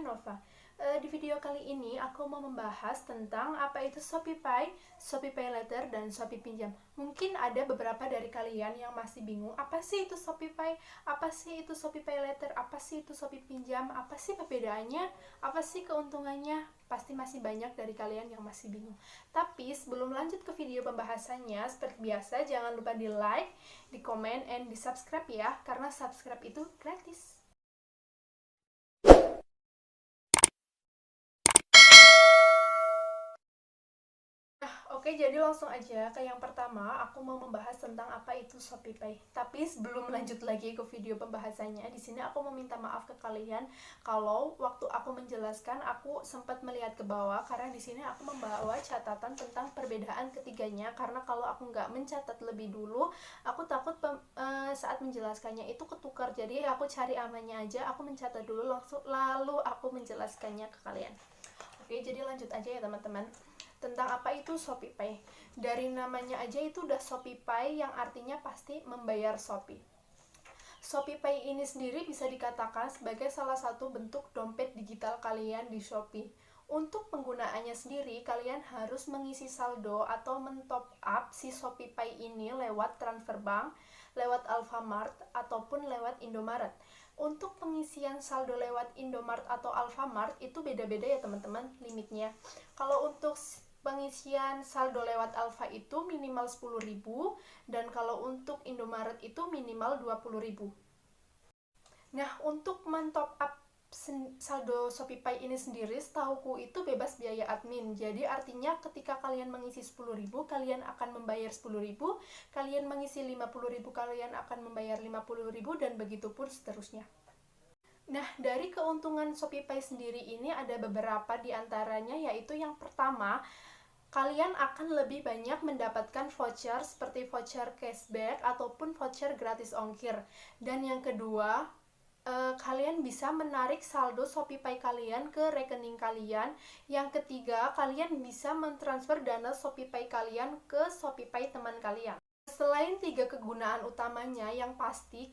Nova. Di video kali ini aku mau membahas tentang apa itu ShopeePay, ShopeePay Later, dan Shopee Pinjam. Mungkin ada beberapa dari kalian yang masih bingung, apa sih itu ShopeePay, apa sih itu ShopeePay Later, apa sih itu Shopee Pinjam, apa sih perbedaannya, apa sih keuntungannya. Pasti masih banyak dari kalian yang masih bingung. Tapi sebelum lanjut ke video pembahasannya, seperti biasa jangan lupa di like, di komen, and di subscribe ya, karena subscribe itu gratis. Oke, jadi langsung aja ke yang pertama, aku mau membahas tentang apa itu ShopeePay. Tapi sebelum lanjut lagi ke video pembahasannya, di sini aku mau minta maaf ke kalian kalau waktu aku menjelaskan aku sempat melihat ke bawah karena di sini aku membawa catatan tentang perbedaan ketiganya, karena kalau aku nggak mencatat lebih dulu, aku takut saat menjelaskannya itu ketukar. Jadi aku cari amannya aja, aku mencatat dulu lalu aku menjelaskannya ke kalian. Oke, jadi lanjut aja ya teman-teman. Tentang apa itu ShopeePay. Dari namanya aja itu udah ShopeePay, yang artinya pasti membayar Shopee. ShopeePay ini sendiri bisa dikatakan sebagai salah satu bentuk dompet digital kalian di Shopee. Untuk penggunaannya sendiri, kalian harus mengisi saldo atau mentop up si ShopeePay ini lewat transfer bank, lewat Alfamart, ataupun lewat Indomaret. Untuk pengisian saldo lewat Indomaret atau Alfamart itu beda-beda ya teman-teman limitnya. Kalau untuk pengisian saldo lewat Alfa itu minimal 10.000, dan kalau untuk Indomaret itu minimal 20.000. Nah, untuk mentop up saldo ShopeePay ini sendiri, setauku itu bebas biaya admin. Jadi artinya ketika kalian mengisi 10.000, kalian akan membayar 10.000, kalian mengisi 50.000, kalian akan membayar 50.000, dan begitu pun seterusnya. Nah, dari keuntungan ShopeePay sendiri ini ada beberapa diantaranya, yaitu yang pertama, kalian akan lebih banyak mendapatkan voucher seperti voucher cashback ataupun voucher gratis ongkir. Dan yang kedua, kalian bisa menarik saldo ShopeePay kalian ke rekening kalian. Yang ketiga, kalian bisa mentransfer dana ShopeePay kalian ke ShopeePay teman kalian. Selain tiga kegunaan utamanya, yang pasti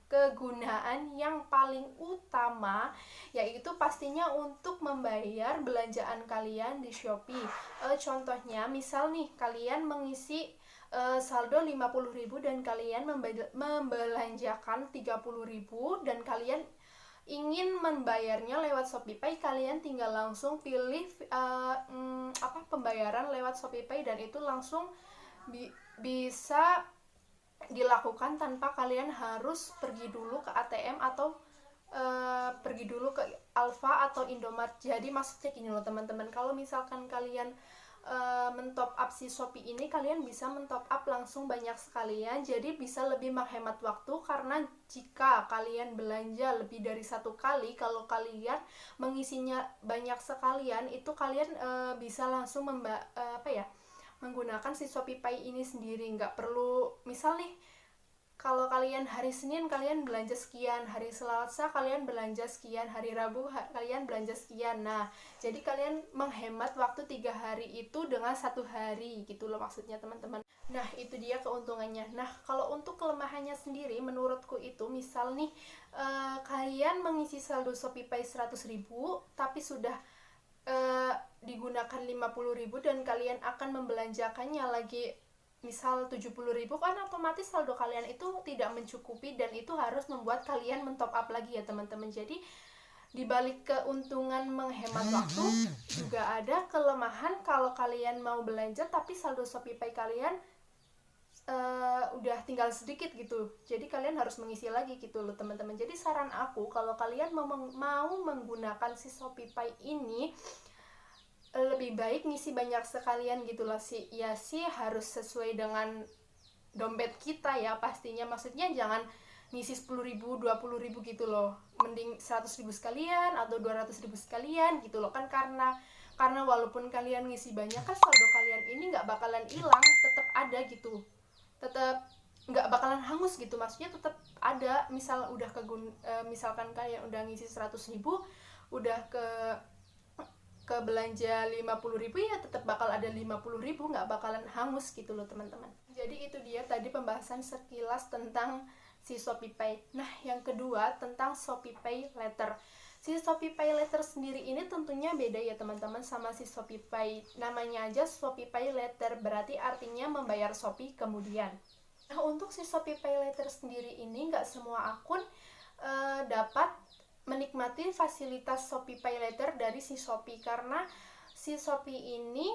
kegunaan yang paling utama yaitu pastinya untuk membayar belanjaan kalian di Shopee. Contohnya, misal nih kalian mengisi saldo 50.000 dan kalian membelanjakan 30.000 dan kalian ingin membayarnya lewat ShopeePay, kalian tinggal langsung pilih pembayaran lewat ShopeePay, dan itu langsung bisa dilakukan tanpa kalian harus pergi dulu ke ATM atau pergi dulu ke Alfa atau Indomaret. Jadi maksudnya gini loh teman-teman, kalau misalkan kalian mentop up si Shopee ini, kalian bisa mentop up langsung banyak sekalian, jadi bisa lebih menghemat waktu. Karena jika kalian belanja lebih dari satu kali, kalau kalian mengisinya banyak sekalian, itu kalian bisa langsung menggunakan si ShopeePay ini sendiri. Nggak perlu, misal nih kalau kalian hari Senin kalian belanja sekian, hari Selasa kalian belanja sekian, hari Rabu kalian belanja sekian. Nah, jadi kalian menghemat waktu 3 hari itu dengan 1 hari gitu loh maksudnya teman-teman. Nah, itu dia keuntungannya. Nah, kalau untuk kelemahannya sendiri menurutku itu, misal nih kalian mengisi saldo ShopeePay 100.000 tapi sudah digunakan 50.000 dan kalian akan membelanjakannya lagi misal 70.000, kan otomatis saldo kalian itu tidak mencukupi, dan itu harus membuat kalian mentop up lagi ya teman-teman. Jadi dibalik keuntungan menghemat waktu, juga ada kelemahan kalau kalian mau belanja tapi saldo ShopeePay kalian udah tinggal sedikit gitu, jadi kalian harus mengisi lagi gitu loh teman-teman. Jadi saran aku, kalau kalian mau menggunakan si ShopeePay ini, lebih baik ngisi banyak sekalian gitu loh sih. Ya sih harus sesuai dengan dompet kita ya pastinya, maksudnya jangan ngisi 10.000, 20.000 gitu loh, mending 100.000 sekalian atau 200.000 sekalian gitu loh kan. Karena walaupun kalian ngisi banyak, kan saldo kalian ini nggak bakalan hilang, tetap ada gitu, tetap nggak bakalan hangus gitu, maksudnya tetap ada. Misalkan kalian udah ngisi 100.000, udah ke belanja 50.000, ya tetap bakal ada 50.000, nggak bakalan hangus gitu loh teman-teman. Jadi itu dia tadi pembahasan sekilas tentang si ShopeePay. Nah, yang kedua tentang ShopeePay Later. Si Shopee Pay Later sendiri ini tentunya beda ya teman-teman sama si Shopee Pay. Namanya aja Shopee Pay Later, berarti artinya membayar Shopee kemudian. Nah, untuk si Shopee Pay Later sendiri ini nggak semua akun dapat menikmati fasilitas Shopee Pay Later dari si Shopee, karena si Shopee ini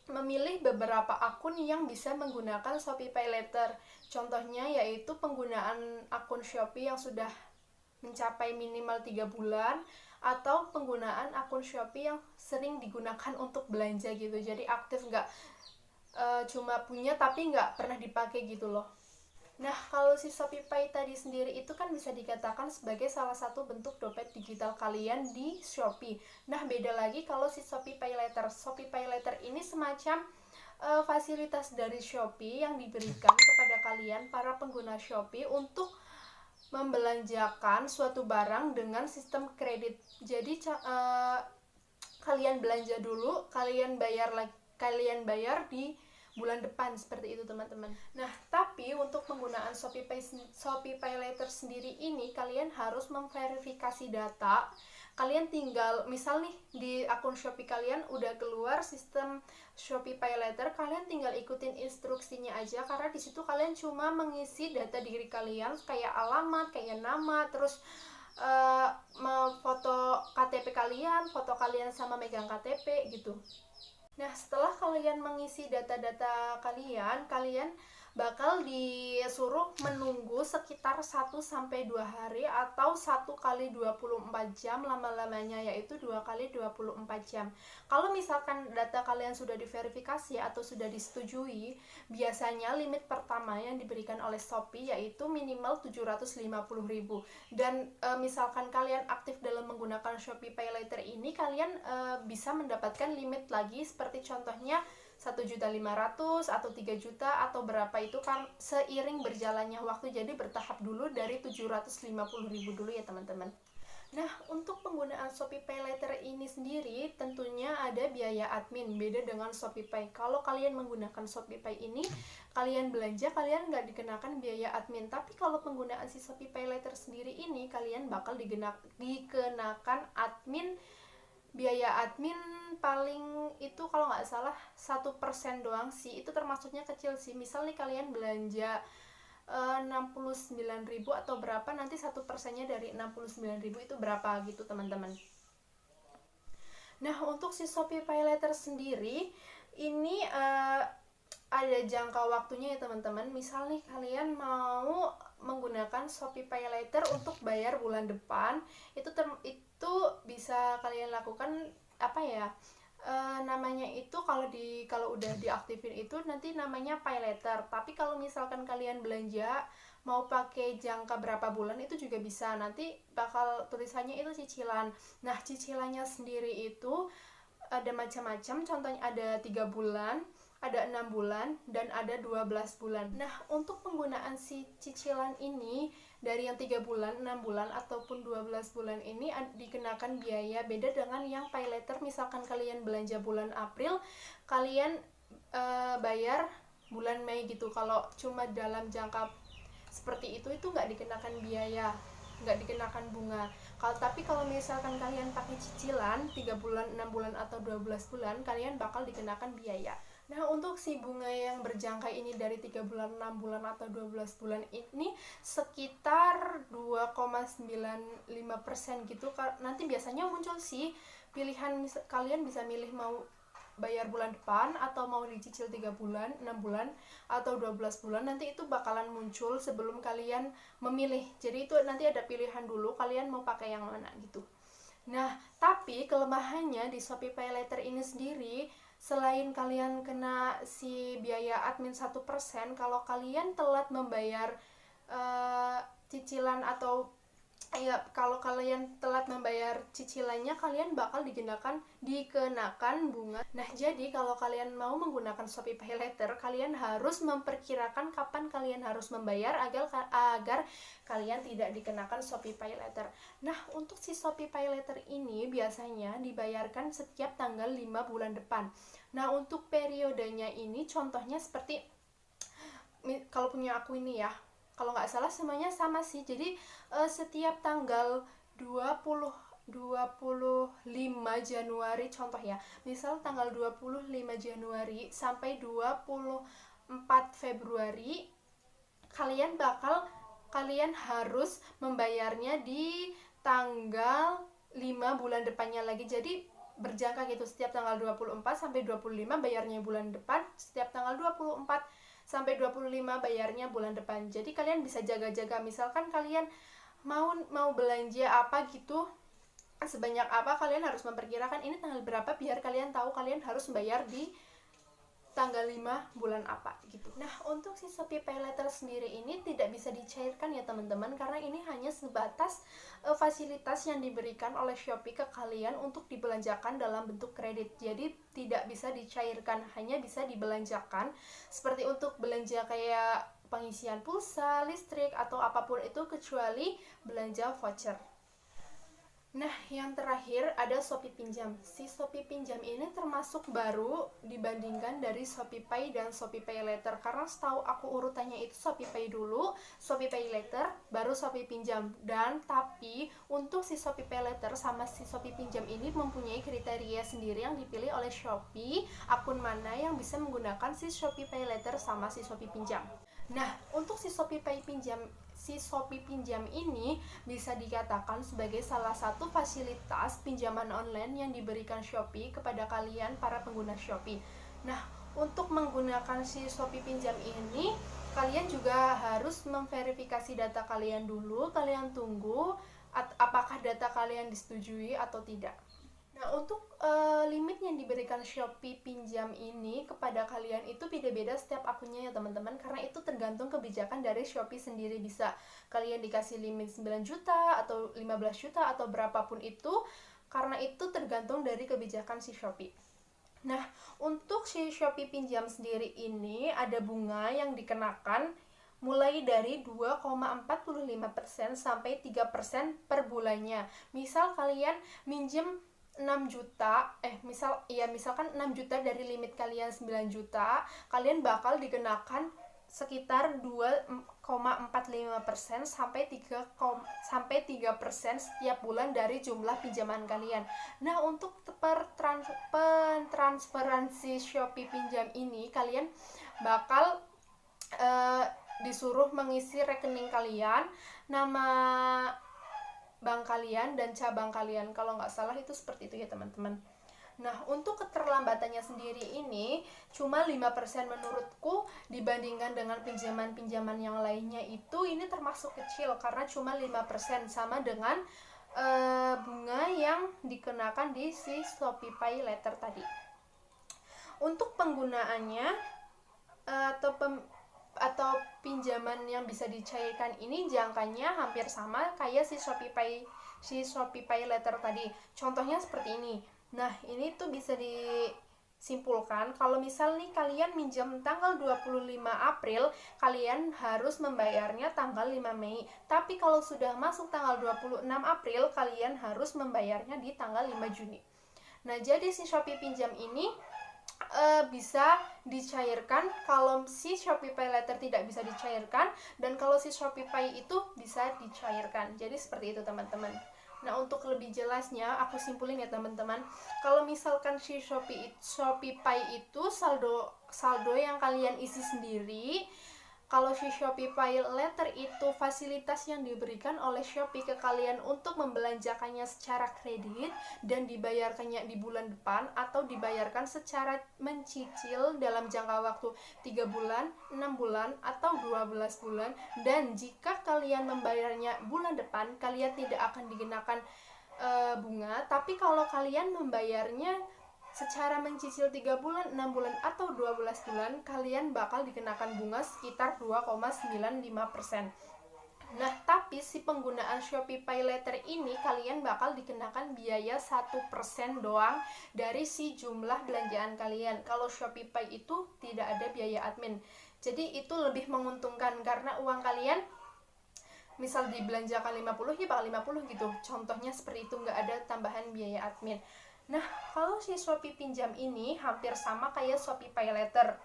memilih beberapa akun yang bisa menggunakan Shopee Pay Later. Contohnya yaitu penggunaan akun Shopee yang sudah mencapai minimal 3 bulan, atau penggunaan akun Shopee yang sering digunakan untuk belanja gitu. Jadi aktif, nggak cuma punya tapi nggak pernah dipakai gitu loh. Nah, kalau si Shopee Pay tadi sendiri itu kan bisa dikatakan sebagai salah satu bentuk dompet digital kalian di Shopee. Nah, beda lagi kalau si Shopee Pay Later. Shopee Pay Later ini semacam fasilitas dari Shopee yang diberikan kepada kalian para pengguna Shopee untuk membelanjakan suatu barang dengan sistem kredit. Jadi kalian belanja dulu, kalian bayar di bulan depan, seperti itu teman-teman. Nah, tapi untuk penggunaan Shopee Pay Later sendiri ini kalian harus memverifikasi data. Kalian tinggal, misal nih di akun Shopee kalian udah keluar sistem Shopee Pay Later, kalian tinggal ikutin instruksinya aja, karena di situ kalian cuma mengisi data diri kalian kayak alamat, kayak nama, terus foto KTP kalian, foto kalian sama megang KTP gitu. Nah, setelah kalian mengisi data-data kalian bakal disuruh menunggu sekitar 1-2 hari atau 1 kali 24 jam lama-lamanya, yaitu 2 kali 24 jam. Kalau misalkan data kalian sudah diverifikasi atau sudah disetujui, biasanya limit pertama yang diberikan oleh Shopee yaitu minimal 750.000. Dan misalkan kalian aktif dalam menggunakan Shopee Pay Later ini, kalian bisa mendapatkan limit lagi, seperti contohnya 1.500.000 atau 3 juta atau berapa, itu kan seiring berjalannya waktu. Jadi bertahap dulu dari 750.000 dulu ya teman-teman. Nah, untuk penggunaan Shopee Pay Later ini sendiri tentunya ada biaya admin, beda dengan Shopee Pay. Kalau kalian menggunakan Shopee Pay ini, kalian belanja, kalian nggak dikenakan biaya admin. Tapi kalau penggunaan si Shopee Pay Later sendiri ini, kalian bakal dikenakan admin. Biaya admin paling itu kalau nggak salah 1% doang sih, itu termasuknya kecil sih. Misal nih kalian belanja 69.000 atau berapa, nanti 1%-nya dari 69.000 itu berapa gitu teman-teman. Nah, untuk si Shopee Pay Later sendiri ini ada jangka waktunya ya teman-teman. Misal nih kalian mau menggunakan Shopee Pay Later untuk bayar bulan depan, itu bisa kalian lakukan namanya itu kalau udah diaktifin itu nanti namanya Pay Later. Tapi kalau misalkan kalian belanja mau pakai jangka berapa bulan itu juga bisa, nanti bakal tulisannya itu cicilan. Nah, cicilannya sendiri itu ada macam-macam, contohnya ada 3 bulan, ada 6 bulan, dan ada 12 bulan. Nah, untuk penggunaan si cicilan ini, dari yang 3 bulan, 6 bulan, ataupun 12 bulan ini dikenakan biaya. Beda dengan yang Pay Later, misalkan kalian belanja bulan April, kalian bayar bulan Mei gitu. Kalau cuma dalam jangka seperti itu nggak dikenakan biaya, nggak dikenakan bunga. Tapi kalau misalkan kalian pakai cicilan 3 bulan, 6 bulan, atau 12 bulan, kalian bakal dikenakan biaya. Nah, untuk si bunga yang berjangka ini dari 3 bulan, 6 bulan, atau 12 bulan ini sekitar 2,95% gitu. Nanti biasanya muncul sih pilihan, kalian bisa milih mau bayar bulan depan atau mau dicicil 3 bulan, 6 bulan, atau 12 bulan. Nanti itu bakalan muncul sebelum kalian memilih. Jadi itu nanti ada pilihan dulu kalian mau pakai yang mana gitu. Nah, tapi kelemahannya di Shopee Pay Later ini sendiri, selain kalian kena si biaya admin 1%, kalau kalian telat membayar cicilan atau kalau kalian telat membayar cicilannya, kalian bakal dikenakan bunga. Nah, jadi kalau kalian mau menggunakan Shopee Pay Later, kalian harus memperkirakan kapan kalian harus membayar agar kalian tidak dikenakan Shopee Pay Later. Nah, untuk si Shopee Pay Later ini biasanya dibayarkan setiap tanggal 5 bulan depan. Nah, untuk periodenya ini contohnya seperti kalau punya aku ini ya, kalau nggak salah semuanya sama sih. Jadi setiap tanggal 20 25 Januari contoh ya. Misal tanggal 25 Januari sampai 24 Februari kalian harus membayarnya di tanggal 5 bulan depannya lagi. Jadi berjangka gitu, setiap tanggal 24 sampai 25 bayarnya bulan depan, setiap tanggal 24 sampai 25 bayarnya bulan depan. Jadi kalian bisa jaga-jaga, misalkan kalian mau belanja apa gitu, sebanyak apa, kalian harus memperkirakan ini tanggal berapa biar kalian tahu kalian harus bayar di tanggal 5 bulan apa gitu. Nah, untuk si Shopee Pay Later sendiri ini tidak bisa dicairkan ya teman-teman, karena ini hanya sebatas fasilitas yang diberikan oleh Shopee ke kalian untuk dibelanjakan dalam bentuk kredit. Jadi tidak bisa dicairkan, hanya bisa dibelanjakan seperti untuk belanja kayak pengisian pulsa, listrik atau apapun itu, kecuali belanja voucher. Nah, yang terakhir ada Shopee Pinjam. Si Shopee Pinjam ini termasuk baru dibandingkan dari Shopee Pay dan Shopee Pay Later. Karena setahu aku urutannya itu Shopee Pay dulu, Shopee Pay Later, baru Shopee Pinjam. Dan tapi untuk si Shopee Pay Later sama si Shopee Pinjam ini mempunyai kriteria sendiri yang dipilih oleh Shopee, akun mana yang bisa menggunakan si Shopee Pay Later sama si Shopee Pinjam. Nah, untuk si Shopee Pinjam ini bisa dikatakan sebagai salah satu fasilitas pinjaman online yang diberikan Shopee kepada kalian para pengguna Shopee. Nah, untuk menggunakan si Shopee Pinjam ini, kalian juga harus memverifikasi data kalian dulu. Kalian tunggu apakah data kalian disetujui atau tidak. Nah, untuk limit yang diberikan Shopee Pinjam ini kepada kalian itu beda-beda setiap akunnya ya teman-teman, karena itu tergantung kebijakan dari Shopee sendiri. Bisa kalian dikasih limit 9 juta atau 15 juta atau berapapun itu, karena itu tergantung dari kebijakan si Shopee. Nah, untuk si Shopee Pinjam sendiri ini ada bunga yang dikenakan mulai dari 2,45% sampai 3% per bulannya. Misal kalian minjem 6 juta, misalkan 6 juta dari limit kalian 9 juta, kalian bakal dikenakan sekitar 2,45% sampai 3% setiap bulan dari jumlah pinjaman kalian. Nah, untuk pentransferan si Shopee Pinjam ini, kalian bakal disuruh mengisi rekening kalian, nama bank kalian dan cabang kalian, kalau nggak salah itu seperti itu ya teman-teman. Nah, untuk keterlambatannya sendiri ini cuma 5% menurutku, dibandingkan dengan pinjaman-pinjaman yang lainnya itu ini termasuk kecil, karena cuma 5%, sama dengan bunga yang dikenakan di si Shopee Pay Later tadi. Untuk penggunaannya atau pinjaman yang bisa dicairkan ini jangkanya hampir sama kayak si Shopee Pay Later tadi. Contohnya seperti ini. Nah, ini tuh bisa disimpulkan kalau misal nih kalian minjam tanggal 25 April, kalian harus membayarnya tanggal 5 Mei. Tapi kalau sudah masuk tanggal 26 April, kalian harus membayarnya di tanggal 5 Juni. Nah, jadi si Shopee Pinjam ini bisa dicairkan kalau si Shopee Pay Later tidak bisa dicairkan, dan kalau si Shopee Pay itu bisa dicairkan. Jadi seperti itu teman-teman. Nah, untuk lebih jelasnya aku simpulin ya teman-teman. Kalau misalkan si Shopee Pay itu saldo yang kalian isi sendiri. Kalau si Shopee Pay Later itu fasilitas yang diberikan oleh Shopee ke kalian untuk membelanjakannya secara kredit dan dibayarkannya di bulan depan, atau dibayarkan secara mencicil dalam jangka waktu 3 bulan, 6 bulan, atau 12 bulan. Dan jika kalian membayarnya bulan depan, kalian tidak akan dikenakan bunga. Tapi kalau kalian membayarnya secara mencicil 3 bulan, 6 bulan, atau 12 bulan, kalian bakal dikenakan bunga sekitar 2,95%. Nah, tapi si penggunaan Shopee Pay Later ini kalian bakal dikenakan biaya 1% doang dari si jumlah belanjaan kalian. Kalau Shopee Pay itu tidak ada biaya admin. Jadi itu lebih menguntungkan, karena uang kalian misal dibelanjakan 50, ya bakal 50 gitu. Contohnya seperti itu, nggak ada tambahan biaya admin. Nah, kalau si Shopee Pinjam ini hampir sama kayak Shopee Pay Later.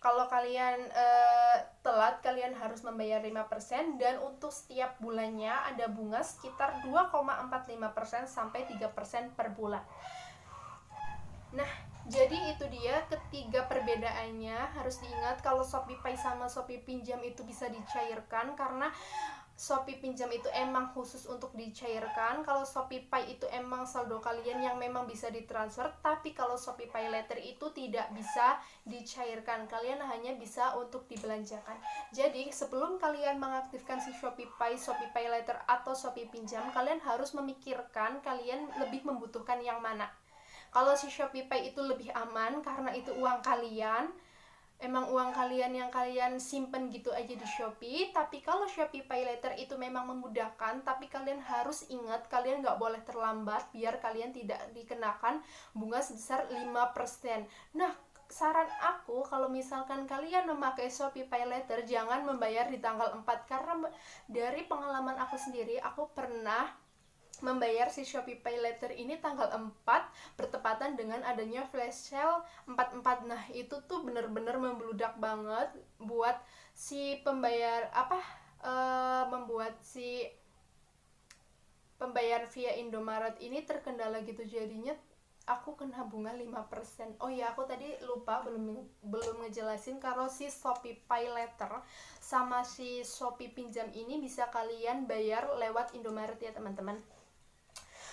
Kalau kalian telat, kalian harus membayar 5%, dan untuk setiap bulannya ada bunga sekitar 2,45% sampai 3% per bulan. Nah, jadi itu dia ketiga perbedaannya. Harus diingat kalau ShopeePay sama Shopee Pinjam itu bisa dicairkan, karena Shopee Pinjam itu emang khusus untuk dicairkan. Kalau ShopeePay itu emang saldo kalian yang memang bisa ditransfer. Tapi kalau Shopee Pay Later itu tidak bisa dicairkan, kalian hanya bisa untuk dibelanjakan. Jadi sebelum kalian mengaktifkan si Shopee Pay Later atau Shopee Pinjam, kalian harus memikirkan kalian lebih membutuhkan yang mana. Kalau si Shopee Pay itu lebih aman karena itu uang kalian, emang uang kalian yang kalian simpen gitu aja di Shopee. Tapi kalau Shopee Pay Later itu memang memudahkan, tapi kalian harus ingat kalian nggak boleh terlambat biar kalian tidak dikenakan bunga sebesar 5%. Nah, saran aku kalau misalkan kalian memakai Shopee Pay Later, jangan membayar di tanggal 4, karena dari pengalaman aku sendiri, aku pernah membayar si Shopee Pay Later ini tanggal 4 bertepatan dengan adanya flash sale 44. Nah, itu tuh bener-bener membludak banget buat si pembayar membuat si pembayar via Indomaret ini terkendala gitu. Jadinya aku kena bunga 5%. Oh ya, aku tadi lupa belum ngejelasin kalau si Shopee Pay Later sama si Shopee Pinjam ini bisa kalian bayar lewat Indomaret ya, teman-teman.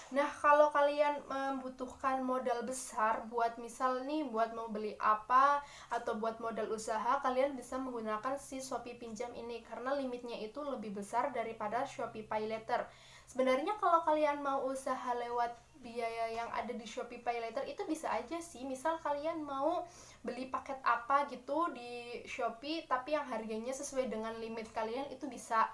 Nah, kalau kalian membutuhkan modal besar buat misal nih buat mau beli apa atau buat modal usaha, kalian bisa menggunakan si Shopee Pinjam ini karena limitnya itu lebih besar daripada Shopee Pay Later. Sebenarnya kalau kalian mau usaha lewat biaya yang ada di Shopee Pay Later itu bisa aja sih. Misal kalian mau beli paket apa gitu di Shopee tapi yang harganya sesuai dengan limit kalian, itu bisa.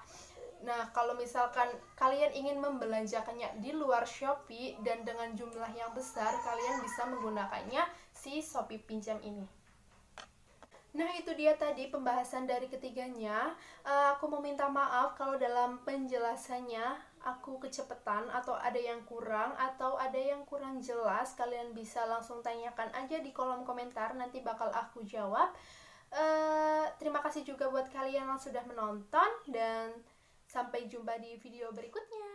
Nah, kalau misalkan kalian ingin membelanjakannya di luar Shopee dan dengan jumlah yang besar, kalian bisa menggunakannya si Shopee Pinjam ini. Nah, itu dia tadi pembahasan dari ketiganya. Aku mau minta maaf kalau dalam penjelasannya aku kecepatan atau ada yang kurang jelas. Kalian bisa langsung tanyakan aja di kolom komentar, nanti bakal aku jawab. Terima kasih juga buat kalian yang sudah menonton, dan sampai jumpa di video berikutnya.